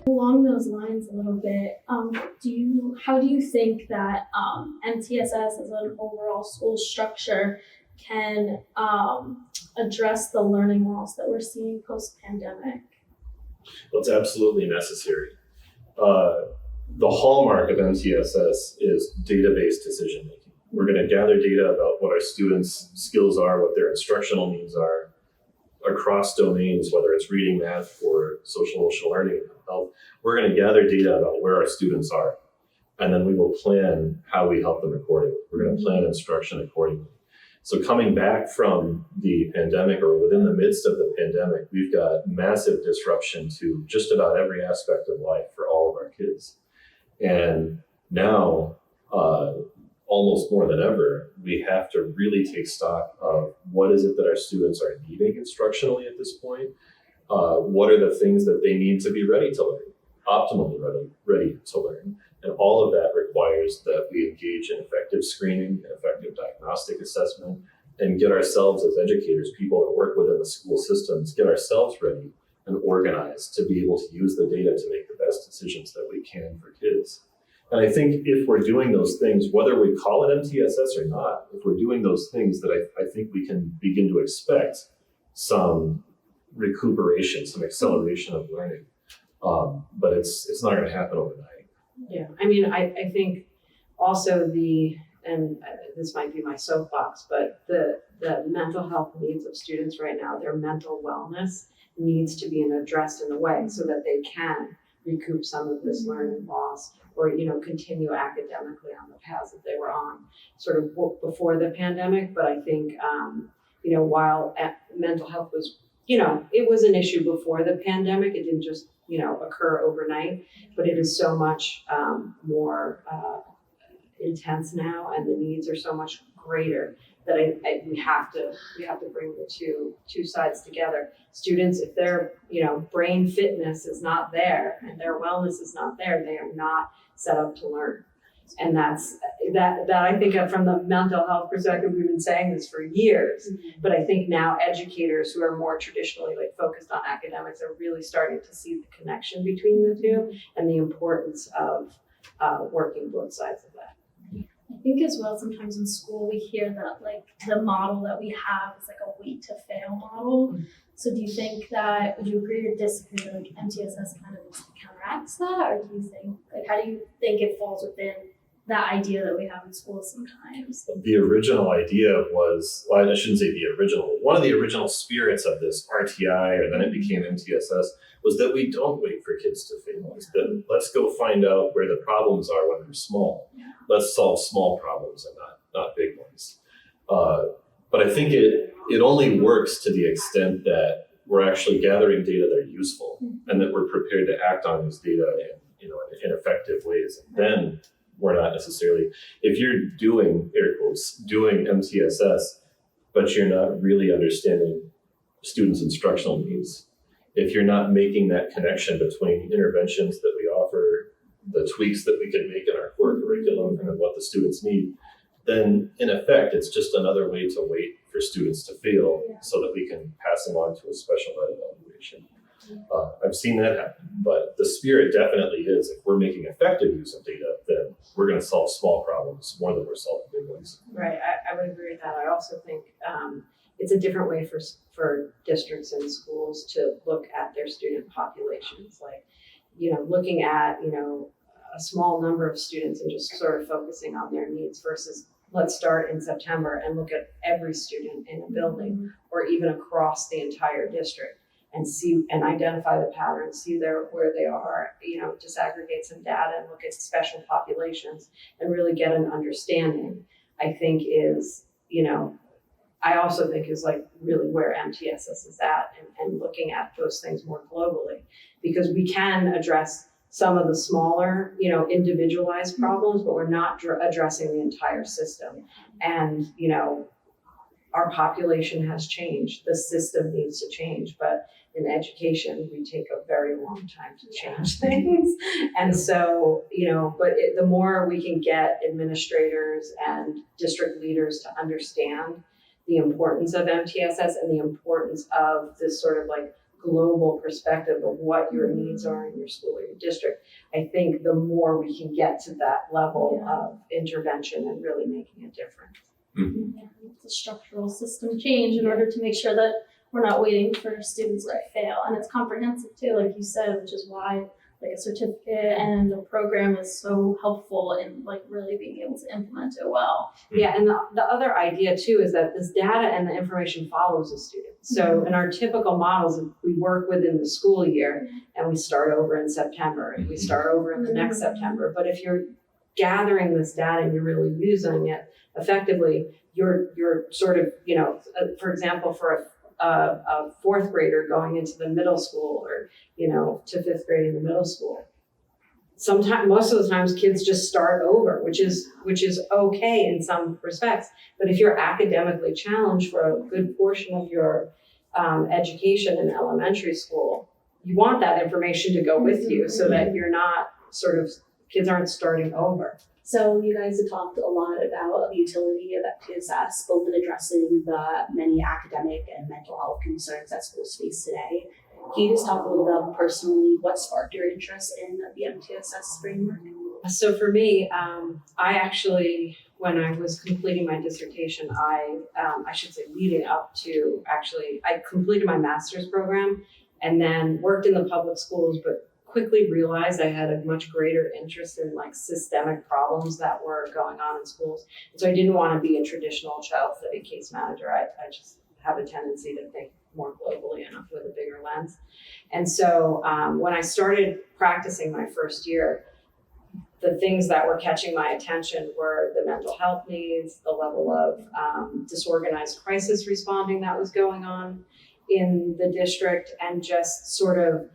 Along those lines a little bit, how do you think that MTSS as an overall school structure can address the learning loss that we're seeing post-pandemic? Well, it's absolutely necessary. The hallmark of MTSS is data-based decision making. We're going to gather data about what our students' skills are, what their instructional needs are, across domains, whether it's reading, math, or social emotional learning and health. We're going to gather data about where our students are, and then we will plan how we help them accordingly. We're going to plan instruction accordingly. So coming back from the pandemic, or within the midst of the pandemic, we've got massive disruption to just about every aspect of life for all of our kids. And now, almost more than ever, we have to really take stock of what is it that our students are needing instructionally at this point. What are the things that they need to be ready to learn, optimally ready to learn. And all of that requires that we engage in effective screening and effective diagnostic assessment and get ourselves as educators, people that work within the school systems, get ourselves ready and organized to be able to use the data to make the best decisions that we can for kids. And I think if we're doing those things, whether we call it MTSS or not, if we're doing those things, that I think we can begin to expect some recuperation, some acceleration of learning. But it's not going to happen overnight. Yeah, I mean, I think also and this might be my soapbox, but the mental health needs of students right now, their mental wellness needs to be addressed in a way so that they can recoup some of this learning loss, or continue academically on the paths that they were on sort of before the pandemic. But I think while mental health was it was an issue before the pandemic, it didn't just occur overnight, but it is so much more intense now, and the needs are so much greater that we have to bring the two sides together. Students, if their brain fitness is not there and their wellness is not there, they are not set up to learn. And that's that I think from the mental health perspective, we've been saying this for years, but I think now educators who are more traditionally focused on academics are really starting to see the connection between the two and the importance of working both sides of that. I think as well, sometimes in school we hear that the model that we have is a wait to fail model. So do you think that, would you agree or disagree that MTSS kind of counteracts that, or do you think, how do you think it falls within that idea that we have in schools sometimes? The original idea was, well, I shouldn't say the original, one of the original spirits of this RTI, or then it became MTSS, was that we don't wait for kids to fail. It's that let's go find out where the problems are when they're small. Let's solve small problems and not big ones. But I think it only works to the extent that we're actually gathering data that are useful and that we're prepared to act on these data in effective ways. And then we're not necessarily, if you're doing, air quotes, doing MTSS, but you're not really understanding students' instructional needs, if you're not making that connection between interventions that we offer, the tweaks that we can make in our core curriculum, and what the students need, then in effect, it's just another way to wait for students to fail so that we can pass them on to a special ed evaluation. I've seen that happen, but the spirit definitely is, if we're making effective use of data, then we're going to solve small problems more than we're solving big ones. Right, I would agree with that. I also think it's a different way for districts and schools to look at their student populations, looking at a small number of students and just sort of focusing on their needs versus let's start in September and look at every student in a building or even across the entire district and see and identify the patterns, see where they are, disaggregate some data and look at special populations and really get an understanding, I think is, I also think is really where MTSS is at, and looking at those things more globally, because we can address some of the smaller, individualized problems, but we're not addressing the entire system. And, our population has changed. The system needs to change, but in education, we take a very long time to change things. And so, the more we can get administrators and district leaders to understand the importance of MTSS and the importance of this sort of global perspective of what your needs are in your school or your district, I think the more we can get to that level of intervention and really making a difference. Yeah, it's a structural system change in order to make sure that we're not waiting for students to fail. And it's comprehensive too, like you said, which is why like a certificate and a program is so helpful in like really being able to implement it well. Yeah, and the other idea too is that this data and the information follows the student. So in our typical models, we work within the school year and we start over in September and we start over in the next September. But if you're gathering this data and you're really using it effectively, you're sort of, you know, for example, for a fourth grader going into the middle school or, you know, to fifth grade in the middle school. Sometimes, most of the times kids just start over, which is okay in some respects. But if you're academically challenged for a good portion of your education in elementary school, you want that information to go with you so that you're not sort of, kids aren't starting over. So you guys have talked a lot about the utility of MTSS, both in addressing the many academic and mental health concerns that schools face today. Can you just talk a little about personally what sparked your interest in the MTSS framework? So for me, I actually, when I was completing my dissertation, I should say leading up to I completed my master's program and then worked in the public schools, but quickly realized I had a much greater interest in like systemic problems that were going on in schools. And so I didn't want to be a traditional child study case manager. I just have a tendency to think more globally and with a bigger lens. And so when I started practicing my first year, the things that were catching my attention were the mental health needs, the level of disorganized crisis responding that was going on in the district, and just sort of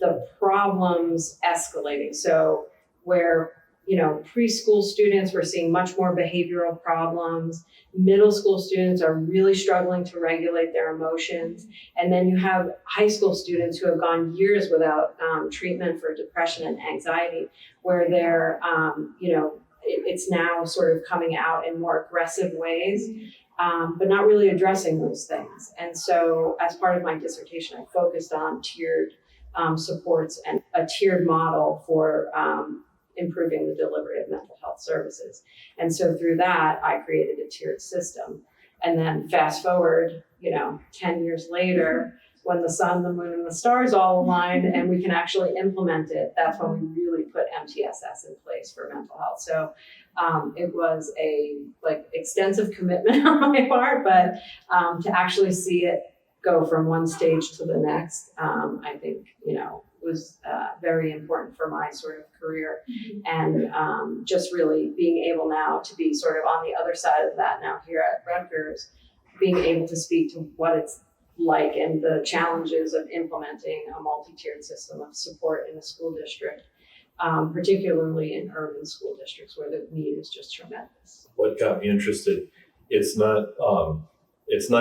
the problems escalating. So where, you know, preschool students were seeing much more behavioral problems, middle school students are really struggling to regulate their emotions, and then you have high school students who have gone years without treatment for depression and anxiety, where they're, you know, it's now sort of coming out in more aggressive ways, but not really addressing those things. And so as part of my dissertation, I focused on tiered supports and a tiered model for improving the delivery of mental health services. And so through that, I created a tiered system. And then fast forward, you know, 10 years later, when the sun, the moon, and the stars all aligned and we can actually implement it, that's when we really put MTSS in place for mental health. So it was a extensive commitment on my part, but to actually see it go from one stage to the next, I think, you know, was very important for my sort of career. And just really being able now to be sort of on the other side of that now here at Rutgers, being able to speak to what it's like and the challenges of implementing a multi-tiered system of support in a school district, particularly in urban school districts where the need is just tremendous. What got me interested, it's not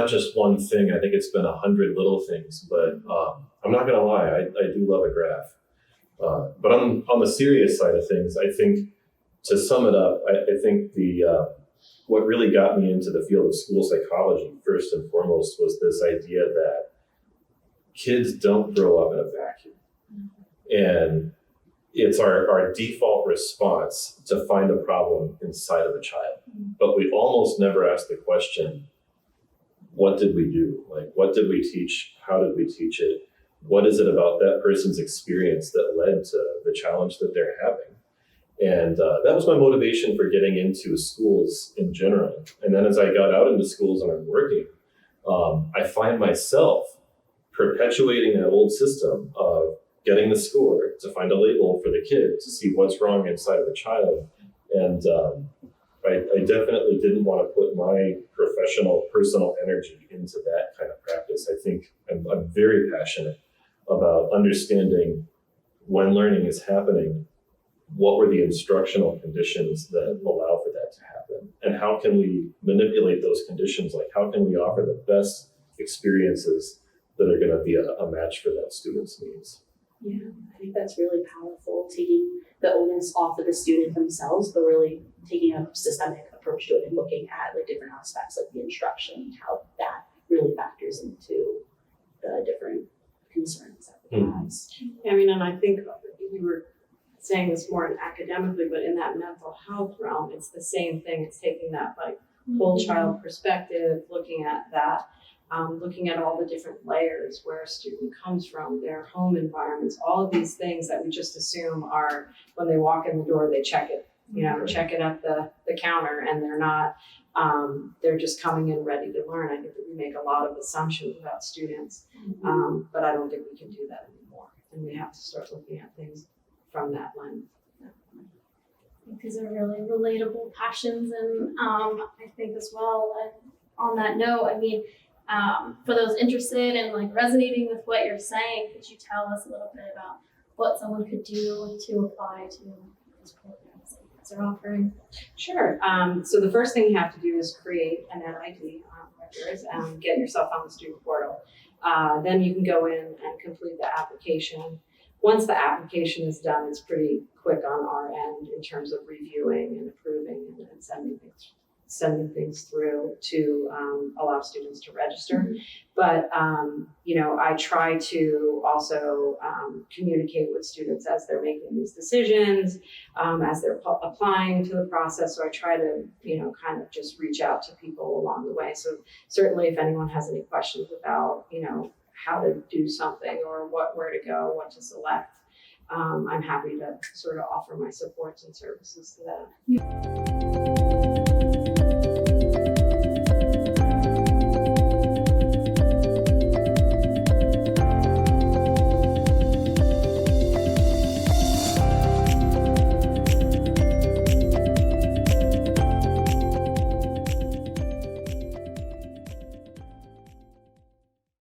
just one thing. I think it's been 100 little things, but I'm not gonna lie, I do love a graph. But on the serious side of things, I think to sum it up, I think what really got me into the field of school psychology first and foremost was this idea that kids don't grow up in a vacuum. And it's our default response to find a problem inside of a child. But we almost never ask the question, what did we do? Like, what did we teach? How did we teach it? What is it about that person's experience that led to the challenge that they're having? And that was my motivation for getting into schools in general. And then as I got out into schools and I'm working, I find myself perpetuating that old system of getting the score to find a label for the kid to see what's wrong inside of the child. And I definitely didn't want to put my professional, personal energy into that kind of practice. I think I'm very passionate about understanding when learning is happening, what were the instructional conditions that allow for that to happen? And how can we manipulate those conditions? Like, how can we offer the best experiences that are going to be a match for that student's needs? Yeah, I think that's really powerful, taking the onus off of the student themselves, but really taking a systemic approach to it and looking at like different aspects like the instruction and how that really factors into the different concerns that we has. I mean, and I think we were saying this more academically, but in that mental health realm, it's the same thing. It's taking that like whole child perspective, looking at that, looking at all the different layers where a student comes from, their home environments, all of these things that we just assume are when they walk in the door, they check it, check it at the counter, and they're not, they're just coming in ready to learn. I think that we make a lot of assumptions about students, but I don't think we can do that anymore. And we have to start looking at things from that lens. These are really relatable passions, and I think as well. And on that note, I mean, for those interested in like resonating with what you're saying, could you tell us a little bit about what someone could do to apply to these programs that you guys are offering? Sure. So the first thing you have to do is create an NID records and get yourself on the student portal. Then you can go in and complete the application. Once the application is done, it's pretty quick on our end in terms of reviewing and approving and sending things through to allow students to register. But I try to also communicate with students as they're making these decisions, as they're applying to the process. So I try to kind of just reach out to people along the way. So certainly if anyone has any questions about how to do something or where to go, what to select, I'm happy to sort of offer my supports and services to that.